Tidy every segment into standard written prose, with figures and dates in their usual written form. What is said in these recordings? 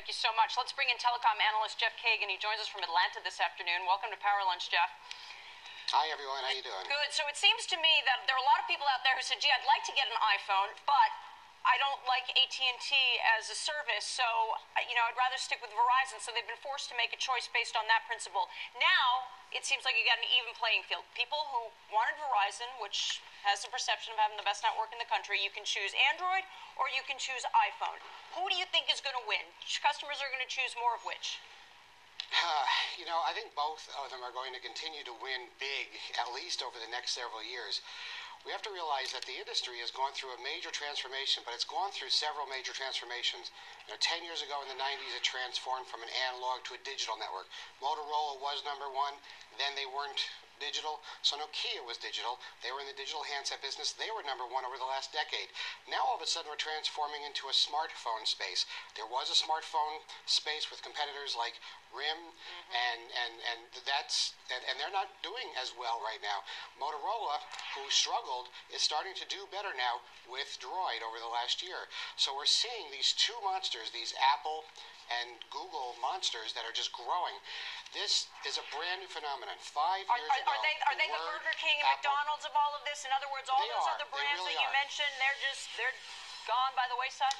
Thank you so much. Let's bring in telecom analyst Jeff Kagan. He joins us from Atlanta this afternoon. Welcome to Power Lunch, Jeff. Hi, everyone. How you doing? Good. So it seems to me that there are a lot of people out there who said, gee, I'd like to get an iPhone, but I don't like AT&T as a service, so, I'd rather stick with Verizon. So they've been forced to make a choice based on that principle. Now, it seems like you got an even playing field. People who wanted Verizon, which has the perception of having the best network in the country, you can choose Android or you can choose iPhone. Who do you think is going to win? Customers are going to choose more of which? I think both of them are going to continue to win big, at least over the next several years. We have to realize that the industry has gone through a major transformation, but it's gone through several major transformations. 10 years ago in the 90s, it transformed from an analog to a digital network. Motorola was number one. Then they weren't digital, so Nokia was digital. They were in the digital handset business. They were number one over the last decade. Now all of a sudden we're transforming into a smartphone space. There was a smartphone space with competitors like RIM, and they're not doing as well right now. Motorola, who struggled, is starting to do better now with Droid over the last year. So we're seeing these two monsters, these Apple and Google monsters that are just growing. This is a brand new phenomenon. 5 years ago, are they the Burger King and Apple, McDonald's of all of this? In other words, all those other brands really that you mentioned, they're gone by the wayside?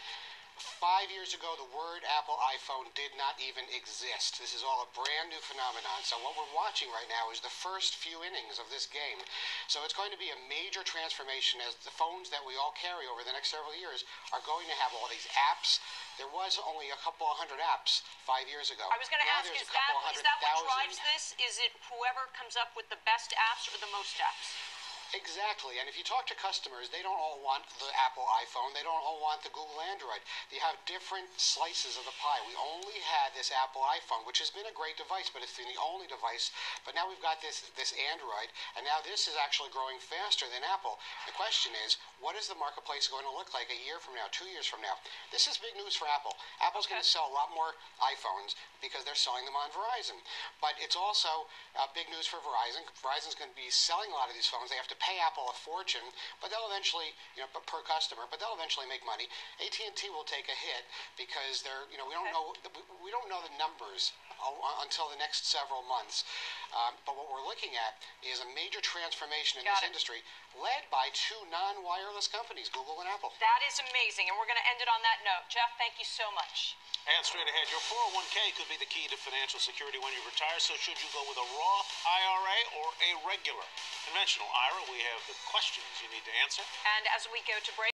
5 years ago, the word Apple iPhone did not even exist. This is all a brand new phenomenon. So what we're watching right now is the first few innings of this game. So it's going to be a major transformation as the phones that we all carry over the next several years are going to have all these apps. There was only a couple of hundred apps 5 years ago. I was going to ask, is that what drives this? Is it whoever comes up with the best apps or the most apps? Exactly, and if you talk to customers, they don't all want the Apple iPhone, they don't all want the Google Android. They have different slices of the pie. We only had this Apple iPhone, which has been a great device, but it's been the only device. But now we've got this Android, and now this is actually growing faster than Apple. The question is, what is the marketplace going to look like a year from now, 2 years from now? This is big news for Apple. Apple's going to sell a lot more iPhones because they're selling them on Verizon. But it's also big news for Verizon. Verizon's going to be selling a lot of these phones. They have to pay Apple a fortune, but they'll eventually, per customer, but they'll eventually make money. AT&T will take a hit because they're, we don't know the numbers until the next several months. But what we're looking at is a major transformation in this industry led by two non-wireless companies, Google and Apple. That is amazing, and we're going to end it on that note. Jeff, thank you so much. And straight ahead, your 401k could be the key to financial security when you retire, so should you go with a Roth IRA or a regular conventional IRA? We have the questions you need to answer. And as we go to break,